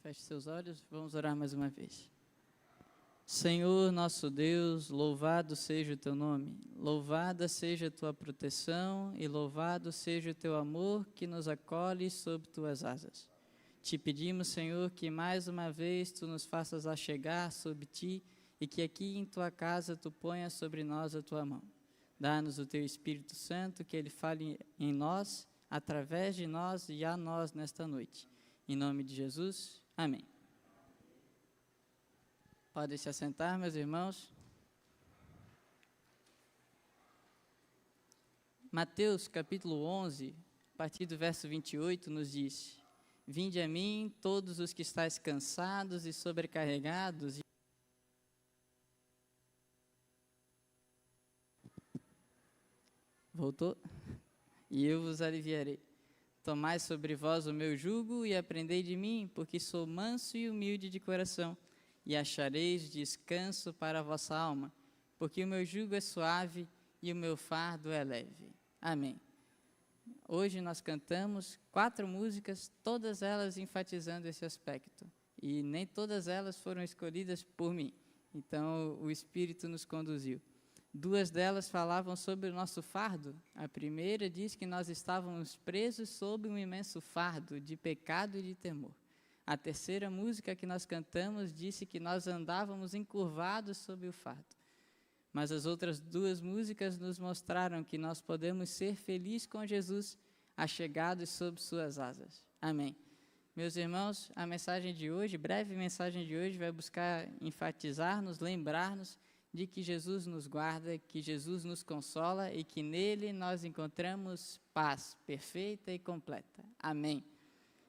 Feche seus olhos, vamos orar mais uma vez. Senhor, nosso Deus, louvado seja o teu nome, louvada seja a tua proteção e louvado seja o teu amor que nos acolhe sob tuas asas. Te pedimos, Senhor, que mais uma vez tu nos faças achegar sob ti e que aqui em tua casa tu ponhas sobre nós a tua mão. Dá-nos o teu Espírito Santo, que ele fale em nós, através de nós e a nós nesta noite. Em nome de Jesus, amém. Podem se assentar, meus irmãos. Mateus, capítulo 11, a partir do verso 28, nos diz: Vinde a mim, todos os que estáis cansados e sobrecarregados. Voltou? E eu vos aliviarei. Tomai sobre vós o meu jugo e aprendei de mim, porque sou manso e humilde de coração, e achareis descanso para a vossa alma, porque o meu jugo é suave e o meu fardo é leve. Amém. Hoje nós cantamos 4 músicas, todas elas enfatizando esse aspecto, e nem todas elas foram escolhidas por mim, então o Espírito nos conduziu. 2 delas falavam sobre o nosso fardo. A primeira diz que nós estávamos presos sob um imenso fardo de pecado e de temor. A terceira música que nós cantamos disse que nós andávamos encurvados sob o fardo. Mas as outras 2 músicas nos mostraram que nós podemos ser felizes com Jesus, achegados sob suas asas. Amém. Meus irmãos, a mensagem de hoje, breve mensagem de hoje, vai buscar enfatizar-nos, lembrar-nos de que Jesus nos guarda, que Jesus nos consola e que nele nós encontramos paz perfeita e completa. Amém.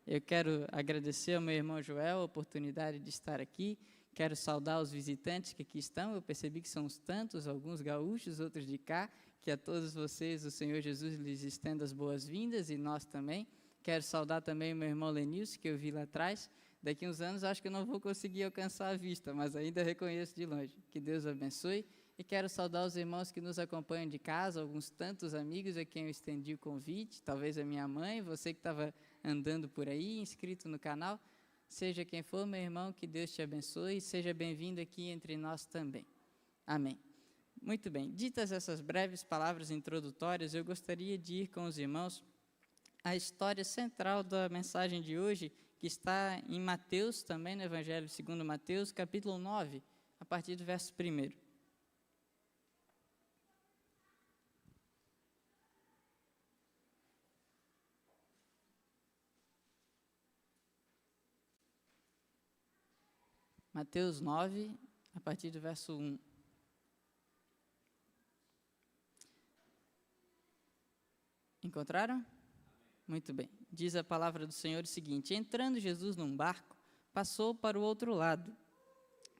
Eu quero agradecer ao meu irmão Joel a oportunidade de estar aqui. Quero saudar os visitantes que aqui estão. Eu percebi que são uns tantos, alguns gaúchos, outros de cá. Que a todos vocês o Senhor Jesus lhes estenda as boas-vindas e nós também. Quero saudar também o meu irmão Lenilson, que eu vi lá atrás. Daqui uns anos acho que eu não vou conseguir alcançar a vista, mas ainda reconheço de longe. Que Deus abençoe. E quero saudar os irmãos que nos acompanham de casa, alguns tantos amigos a quem eu estendi o convite, talvez a minha mãe, você que estava andando por aí, inscrito no canal. Seja quem for, meu irmão, que Deus te abençoe e seja bem-vindo aqui entre nós também. Amém. Muito bem, ditas essas breves palavras introdutórias, eu gostaria de ir com os irmãos à história central da mensagem de hoje, que está em Mateus, também no Evangelho segundo Mateus, capítulo 9, a partir do verso 1. Mateus 9, a partir do verso 1. Encontraram? Muito bem. Diz a palavra do Senhor o seguinte: Entrando Jesus num barco, passou para o outro lado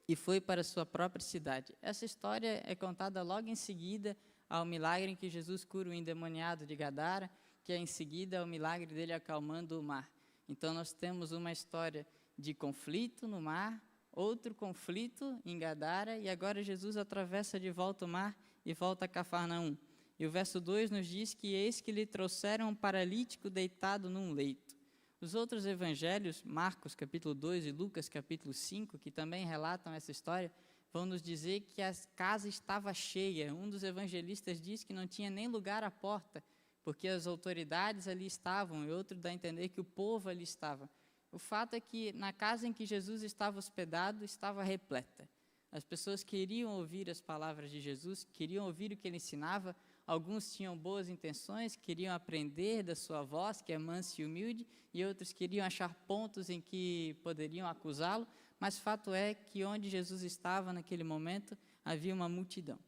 e foi para a sua própria cidade. Essa história é contada logo em seguida ao milagre em que Jesus cura o endemoniado de Gadara, que é em seguida ao milagre dele acalmando o mar. Então nós temos uma história de conflito no mar, outro conflito em Gadara, e agora Jesus atravessa de volta o mar e volta a Cafarnaum. E o verso 2 nos diz que eis que lhe trouxeram um paralítico deitado num leito. Os outros evangelhos, Marcos capítulo 2 e Lucas capítulo 5, que também relatam essa história, vão nos dizer que a casa estava cheia. Um dos evangelistas diz que não tinha nem lugar à porta, porque as autoridades ali estavam, e outro dá a entender que o povo ali estava. O fato é que na casa em que Jesus estava hospedado, estava repleta. As pessoas queriam ouvir as palavras de Jesus, queriam ouvir o que ele ensinava. Alguns tinham boas intenções, queriam aprender da sua voz, que é mansa e humilde, e outros queriam achar pontos em que poderiam acusá-lo, mas fato é que onde Jesus estava naquele momento, havia uma multidão.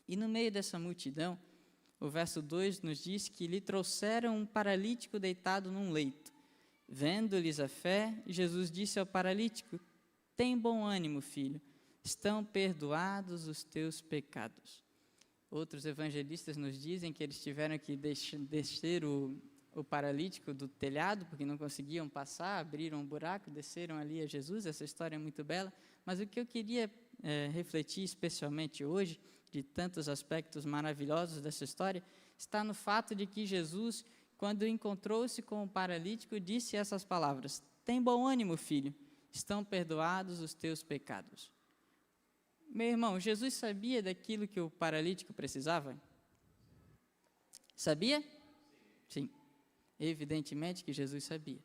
E no meio dessa multidão, o verso 2 nos diz que lhe trouxeram um paralítico deitado num leito. Vendo-lhes a fé, Jesus disse ao paralítico: Tem bom ânimo, filho, estão perdoados os teus pecados. Outros evangelistas nos dizem que eles tiveram que descer o paralítico do telhado, porque não conseguiam passar, abriram um buraco, desceram ali a Jesus. Essa história é muito bela, mas o que eu queria refletir especialmente hoje, de tantos aspectos maravilhosos dessa história, está no fato de que Jesus, quando encontrou-se com o paralítico, disse essas palavras: Tem bom ânimo, filho, estão perdoados os teus pecados. Meu irmão, Jesus sabia daquilo que o paralítico precisava? Sabia? Sim. Evidentemente que Jesus sabia.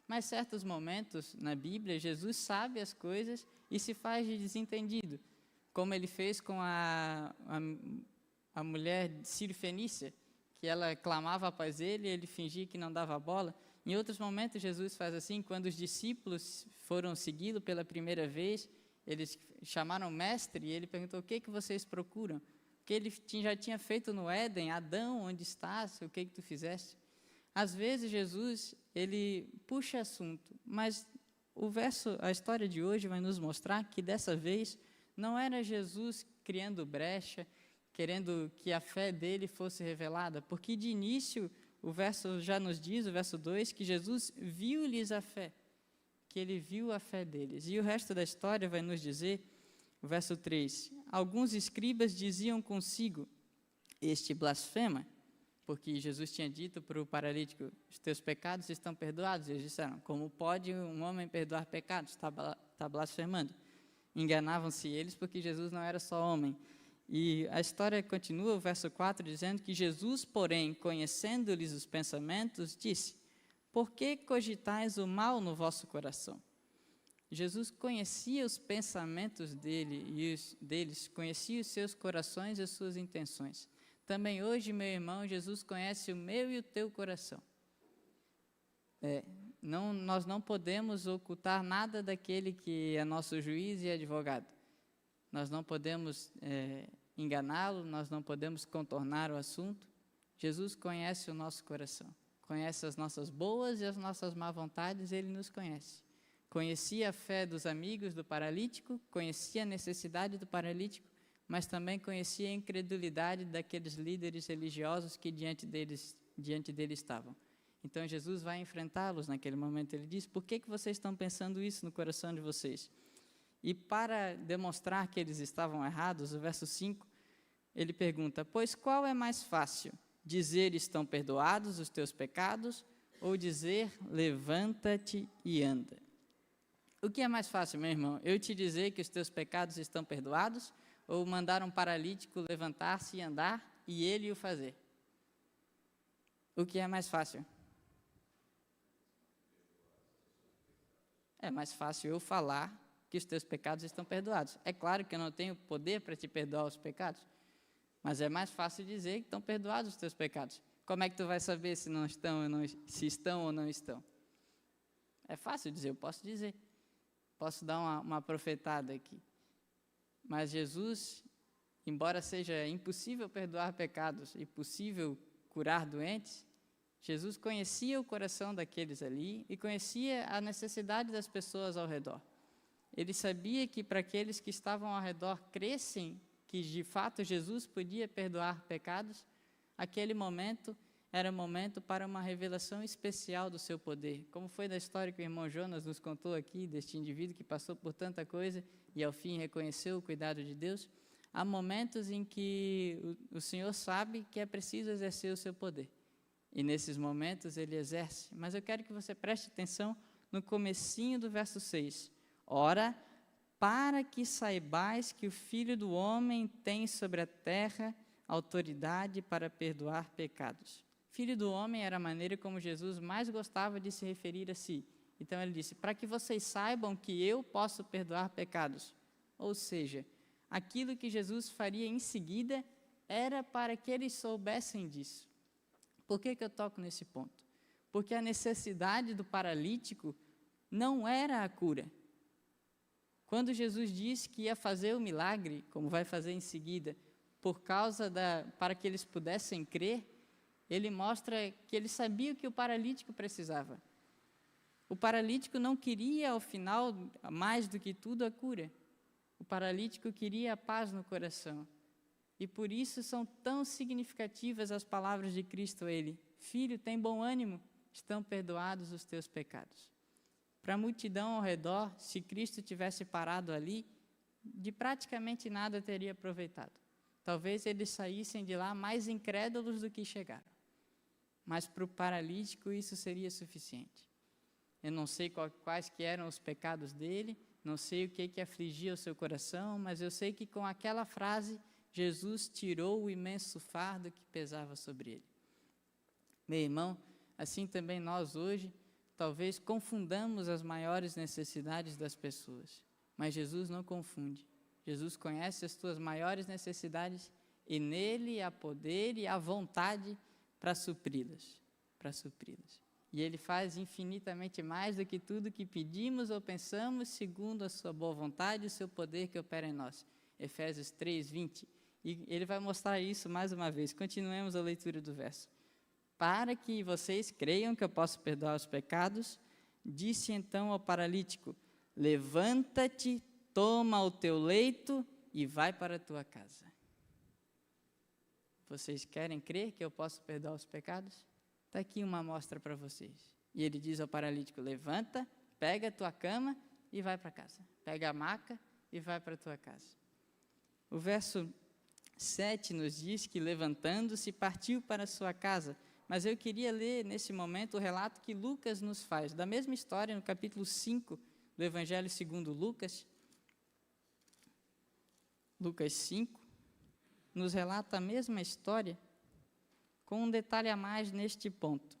Mas certos momentos na Bíblia, Jesus sabe as coisas e se faz de desentendido, como ele fez com a mulher sírio-fenícia, que ela clamava após ele e ele fingia que não dava bola. Em outros momentos, Jesus faz assim, quando os discípulos foram segui-lo pela primeira vez, eles chamaram o mestre e ele perguntou: o que vocês procuram? O que ele já tinha feito no Éden: Adão, onde estás? O que tu fizeste? Às vezes, Jesus, ele puxa assunto, mas a história de hoje vai nos mostrar que dessa vez não era Jesus criando brecha, querendo que a fé dele fosse revelada, porque de início o verso já nos diz, o verso 2, que Jesus viu-lhes a fé, que ele viu a fé deles. E o resto da história vai nos dizer, o verso 3, alguns escribas diziam consigo: este blasfema, porque Jesus tinha dito para o paralítico: os teus pecados estão perdoados. E eles disseram: como pode um homem perdoar pecados? Está blasfemando. Enganavam-se eles, porque Jesus não era só homem. E a história continua, o verso 4, dizendo que Jesus, porém, conhecendo-lhes os pensamentos, disse: por que cogitais o mal no vosso coração? Jesus conhecia os pensamentos deles, conhecia os seus corações e as suas intenções. Também hoje, meu irmão, Jesus conhece o meu e o teu coração. Nós não podemos ocultar nada daquele que é nosso juiz e advogado. Nós não podemos enganá-lo, nós não podemos contornar o assunto. Jesus conhece o nosso coração, conhece as nossas boas e as nossas má vontades, ele nos conhece. Conhecia a fé dos amigos do paralítico, conhecia a necessidade do paralítico, mas também conhecia a incredulidade daqueles líderes religiosos que diante dele estavam. Então Jesus vai enfrentá-los naquele momento. Ele diz: por que vocês estão pensando isso no coração de vocês? E para demonstrar que eles estavam errados, o verso 5, ele pergunta: pois qual é mais fácil? Dizer: estão perdoados os teus pecados, ou dizer: levanta-te e anda? O que é mais fácil, meu irmão? Eu te dizer que os teus pecados estão perdoados, ou mandar um paralítico levantar-se e andar, e ele o fazer? O que é mais fácil? É mais fácil eu falar que os teus pecados estão perdoados. É claro que eu não tenho poder para te perdoar os pecados, mas é mais fácil dizer que estão perdoados os teus pecados. Como é que tu vai saber se não estão, se estão ou não estão? É fácil dizer, eu posso dizer. Posso dar uma profetada aqui. Mas Jesus, embora seja impossível perdoar pecados e possível curar doentes, Jesus conhecia o coração daqueles ali e conhecia a necessidade das pessoas ao redor. Ele sabia que para aqueles que estavam ao redor crescem que de fato Jesus podia perdoar pecados, aquele momento era momento para uma revelação especial do seu poder. Como foi da história que o irmão Jonas nos contou aqui, deste indivíduo que passou por tanta coisa e ao fim reconheceu o cuidado de Deus. Há momentos em que o Senhor sabe que é preciso exercer o seu poder. E nesses momentos ele exerce. Mas eu quero que você preste atenção no comecinho do verso 6. Ora, para que saibais que o Filho do Homem tem sobre a terra autoridade para perdoar pecados. Filho do Homem era a maneira como Jesus mais gostava de se referir a si. Então ele disse: para que vocês saibam que eu posso perdoar pecados. Ou seja, aquilo que Jesus faria em seguida era para que eles soubessem disso. Por que eu toco nesse ponto? Porque a necessidade do paralítico não era a cura. Quando Jesus disse que ia fazer o milagre, como vai fazer em seguida, para que eles pudessem crer, ele mostra que ele sabia o que o paralítico precisava. O paralítico não queria, ao final, mais do que tudo, a cura. O paralítico queria a paz no coração. E por isso são tão significativas as palavras de Cristo a ele: filho, tem bom ânimo, estão perdoados os teus pecados. Para a multidão ao redor, se Cristo tivesse parado ali, de praticamente nada teria aproveitado. Talvez eles saíssem de lá mais incrédulos do que chegaram. Mas para o paralítico isso seria suficiente. Eu não sei quais que eram os pecados dele, não sei o que afligia o seu coração, mas eu sei que com aquela frase, Jesus tirou o imenso fardo que pesava sobre ele. Meu irmão, assim também nós hoje, talvez confundamos as maiores necessidades das pessoas, mas Jesus não confunde. Jesus conhece as tuas maiores necessidades e nele há poder e há vontade para supri-las, E ele faz infinitamente mais do que tudo que pedimos ou pensamos, segundo a sua boa vontade e o seu poder que opera em nós. Efésios 3:20. E ele vai mostrar isso mais uma vez. Continuemos a leitura do verso. Para que vocês creiam que eu posso perdoar os pecados, disse então ao paralítico: levanta-te, toma o teu leito e vai para a tua casa. Vocês querem crer que eu posso perdoar os pecados? Está aqui uma amostra para vocês. E ele diz ao paralítico: levanta, pega a tua cama e vai para casa. Pega a maca e vai para a tua casa. O verso 7 nos diz que, levantando-se, partiu para a sua casa. Mas eu queria ler, nesse momento, o relato que Lucas nos faz, da mesma história, no capítulo 5 do Evangelho segundo Lucas. Lucas 5, nos relata a mesma história, com um detalhe a mais neste ponto.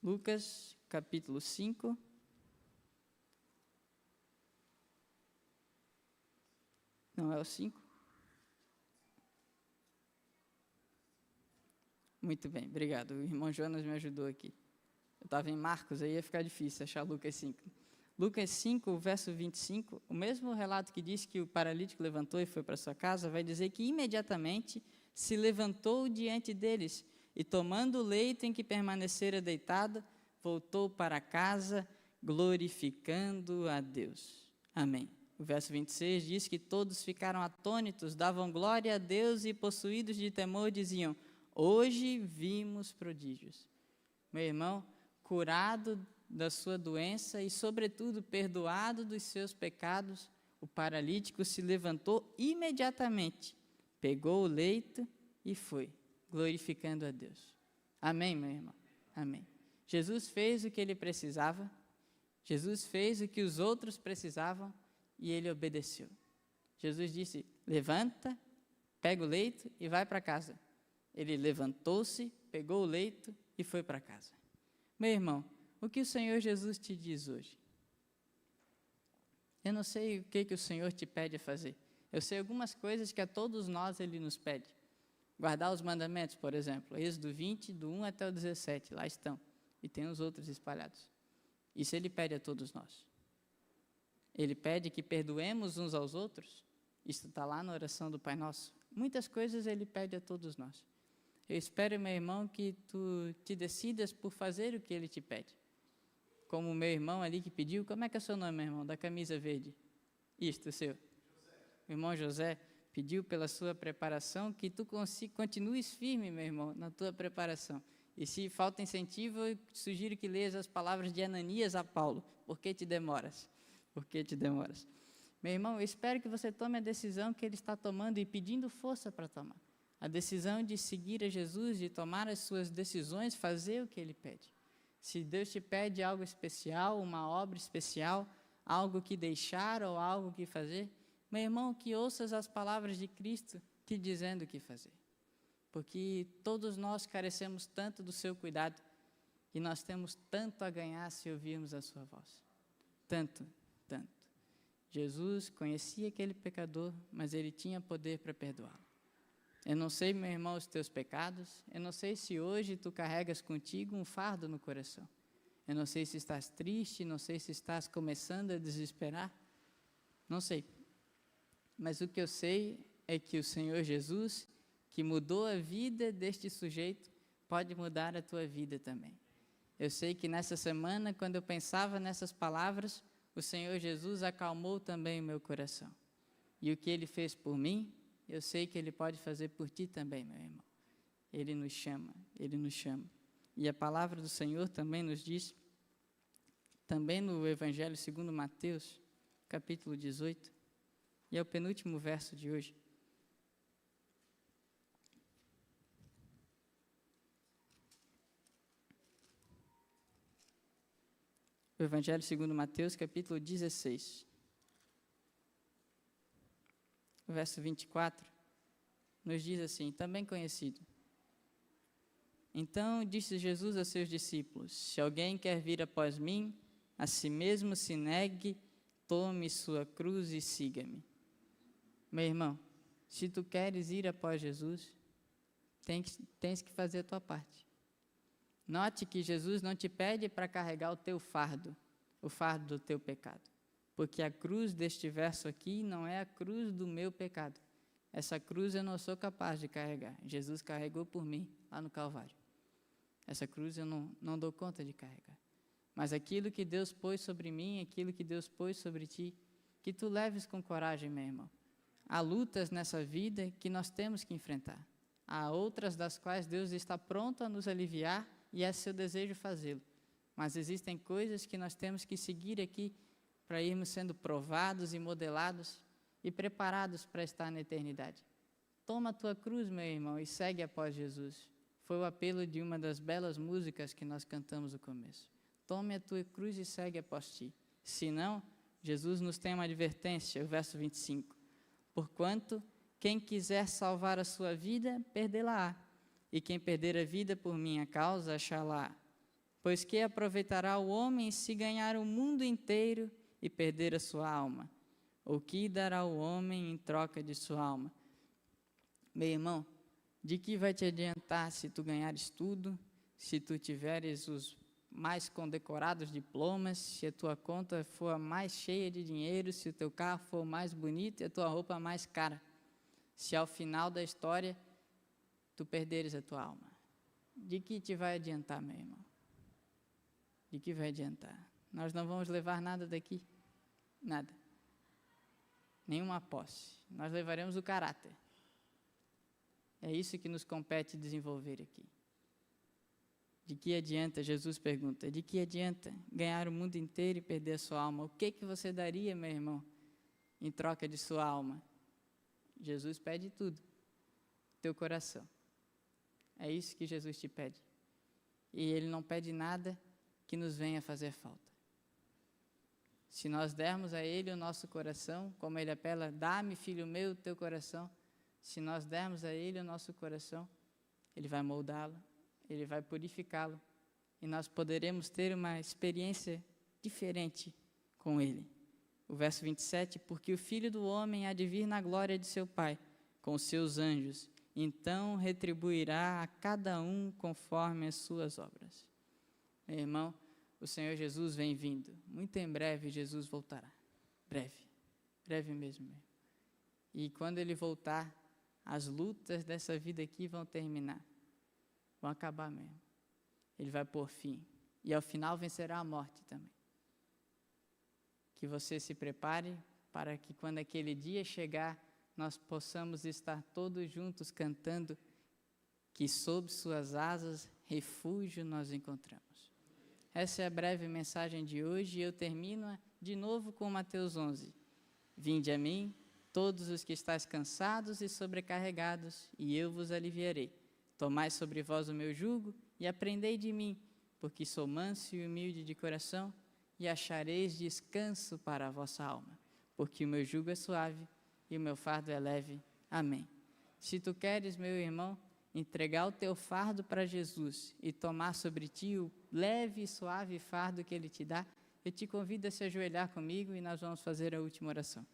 Lucas, capítulo 5. Não é o 5? Muito bem, obrigado. O irmão Jonas me ajudou aqui. Eu estava em Marcos, aí ia ficar difícil achar Lucas 5. Lucas 5, verso 25, o mesmo relato que diz que o paralítico levantou e foi para sua casa, vai dizer que imediatamente se levantou diante deles e, tomando o leito em que permanecera deitado, voltou para casa, glorificando a Deus. Amém. O verso 26 diz que todos ficaram atônitos, davam glória a Deus e, possuídos de temor, diziam: hoje vimos prodígios. Meu irmão, curado da sua doença e, sobretudo, perdoado dos seus pecados, o paralítico se levantou imediatamente, pegou o leito e foi, glorificando a Deus. Amém, meu irmão? Amém. Jesus fez o que ele precisava, Jesus fez o que os outros precisavam e ele obedeceu. Jesus disse: levanta, pega o leito e vai para casa. Ele levantou-se, pegou o leito e foi para casa. Meu irmão, o que o Senhor Jesus te diz hoje? Eu não sei o que o Senhor te pede a fazer. Eu sei algumas coisas que a todos nós Ele nos pede. Guardar os mandamentos, por exemplo. Êxodo 20, do 1 até o 17, lá estão. E tem os outros espalhados. Isso Ele pede a todos nós. Ele pede que perdoemos uns aos outros. Isso está lá na oração do Pai Nosso. Muitas coisas Ele pede a todos nós. Eu espero, meu irmão, que tu te decidas por fazer o que Ele te pede. Como o meu irmão ali que pediu, como é que é o seu nome, meu irmão, da camisa verde? Isto, o seu. José. O irmão José pediu pela sua preparação que tu continues firme, meu irmão, na tua preparação. E se falta incentivo, eu sugiro que leias as palavras de Ananias a Paulo. Por que te demoras? Por que te demoras? Meu irmão, eu espero que você tome a decisão que ele está tomando e pedindo força para tomar. A decisão de seguir a Jesus, de tomar as suas decisões, fazer o que Ele pede. Se Deus te pede algo especial, uma obra especial, algo que deixar ou algo que fazer, meu irmão, que ouças as palavras de Cristo te dizendo o que fazer. Porque todos nós carecemos tanto do seu cuidado e nós temos tanto a ganhar se ouvirmos a sua voz. Tanto, tanto. Jesus conhecia aquele pecador, mas Ele tinha poder para perdoá-lo. Eu não sei, meu irmão, os teus pecados. Eu não sei se hoje tu carregas contigo um fardo no coração. Eu não sei se estás triste, não sei se estás começando a desesperar. Não sei. Mas o que eu sei é que o Senhor Jesus, que mudou a vida deste sujeito, pode mudar a tua vida também. Eu sei que nessa semana, quando eu pensava nessas palavras, o Senhor Jesus acalmou também o meu coração. E o que Ele fez por mim, eu sei que Ele pode fazer por ti também, meu irmão. Ele nos chama, Ele nos chama. E a palavra do Senhor também nos diz, também no Evangelho segundo Mateus, capítulo 18, e é o penúltimo verso de hoje. O Evangelho segundo Mateus, capítulo 16. O verso 24 nos diz assim, também conhecido. Então disse Jesus a seus discípulos, se alguém quer vir após mim, a si mesmo se negue, tome sua cruz e siga-me. Meu irmão, se tu queres ir após Jesus, tens que fazer a tua parte. Note que Jesus não te pede para carregar o teu fardo, o fardo do teu pecado. Porque a cruz deste verso aqui não é a cruz do meu pecado. Essa cruz eu não sou capaz de carregar. Jesus carregou por mim lá no Calvário. Essa cruz eu não dou conta de carregar. Mas aquilo que Deus pôs sobre mim, aquilo que Deus pôs sobre ti, que tu leves com coragem, meu irmão. Há lutas nessa vida que nós temos que enfrentar. Há outras das quais Deus está pronto a nos aliviar e é seu desejo fazê-lo. Mas existem coisas que nós temos que seguir aqui para irmos sendo provados e modelados e preparados para estar na eternidade. Toma a tua cruz, meu irmão, e segue após Jesus. Foi o apelo de uma das belas músicas que nós cantamos no começo. Tome a tua cruz e segue após ti. Se não, Jesus nos tem uma advertência, o verso 25. Porquanto, quem quiser salvar a sua vida, perdê-la-á. E quem perder a vida por minha causa, achá-la-á. Pois que aproveitará o homem se ganhar o mundo inteiro e perder a sua alma? Ou que dará o homem em troca de sua alma? Meu irmão, de que vai te adiantar se tu ganhares tudo, se tu tiveres os mais condecorados diplomas, se a tua conta for a mais cheia de dinheiro, se o teu carro for o mais bonito e a tua roupa mais cara? Se ao final da história tu perderes a tua alma, de que te vai adiantar, meu irmão? De que vai adiantar? Nós não vamos levar nada daqui, nada, nenhuma posse, nós levaremos o caráter. É isso que nos compete desenvolver aqui. De que adianta, Jesus pergunta, de que adianta ganhar o mundo inteiro e perder a sua alma? O que você daria, meu irmão, em troca de sua alma? Jesus pede tudo, teu coração. É isso que Jesus te pede. E Ele não pede nada que nos venha fazer falta. Se nós dermos a Ele o nosso coração, como Ele apela, dá-me, filho meu, o teu coração. Se nós dermos a Ele o nosso coração, Ele vai moldá-lo, Ele vai purificá-lo. E nós poderemos ter uma experiência diferente com Ele. O verso 27, porque o Filho do Homem há de vir na glória de seu Pai, com os seus anjos, então retribuirá a cada um conforme as suas obras. Meu irmão, o Senhor Jesus vem vindo. Muito em breve Jesus voltará. Breve mesmo. E quando Ele voltar, as lutas dessa vida aqui vão terminar. Vão acabar mesmo. Ele vai pôr fim. E ao final vencerá a morte também. Que você se prepare para que quando aquele dia chegar, nós possamos estar todos juntos cantando que sob suas asas, refúgio nós encontramos. Essa é a breve mensagem de hoje e eu termino de novo com Mateus 11. Vinde a mim, todos os que estáis cansados e sobrecarregados, e eu vos aliviarei. Tomai sobre vós o meu jugo e aprendei de mim, porque sou manso e humilde de coração, e achareis descanso para a vossa alma, porque o meu jugo é suave e o meu fardo é leve. Amém. Se tu queres, meu irmão, entregar o teu fardo para Jesus e tomar sobre ti o leve e suave fardo que Ele te dá, eu te convido a se ajoelhar comigo e nós vamos fazer a última oração.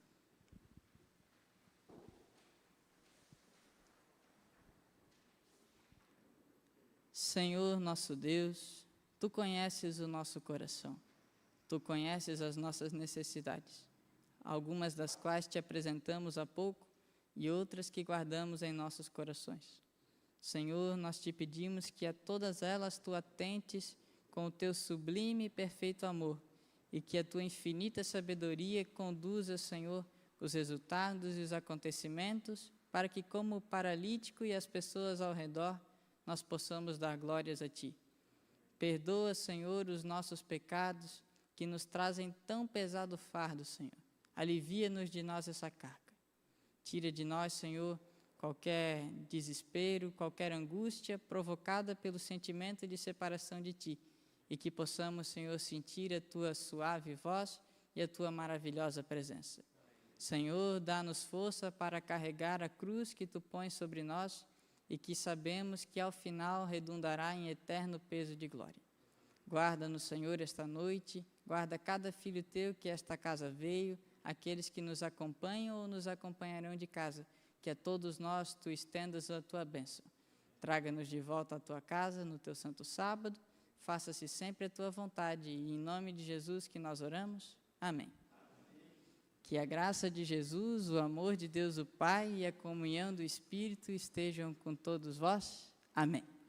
Senhor nosso Deus, Tu conheces o nosso coração, Tu conheces as nossas necessidades, algumas das quais Te apresentamos há pouco e outras que guardamos em nossos corações. Senhor, nós Te pedimos que a todas elas Tu atentes com o Teu sublime e perfeito amor e que a Tua infinita sabedoria conduza, Senhor, os resultados e os acontecimentos para que, como o paralítico e as pessoas ao redor, nós possamos dar glórias a Ti. Perdoa, Senhor, os nossos pecados que nos trazem tão pesado fardo, Senhor. Alivia-nos de nós essa carga. Tira de nós, Senhor, qualquer desespero, qualquer angústia provocada pelo sentimento de separação de Ti. e que possamos, Senhor, sentir a tua suave voz e a tua maravilhosa presença. Senhor, dá-nos força para carregar a cruz que tu pões sobre nós e que sabemos que ao final redundará em eterno peso de glória. Guarda-nos, Senhor, esta noite, guarda cada filho teu que esta casa veio, aqueles que nos acompanham ou nos acompanharão de casa, que a todos nós tu estendas a tua bênção. Traga-nos de volta à tua casa no teu santo sábado, faça-se sempre a tua vontade, e em nome de Jesus que nós oramos. Amém. Que a graça de Jesus, o amor de Deus o Pai e a comunhão do Espírito estejam com todos vós. Amém.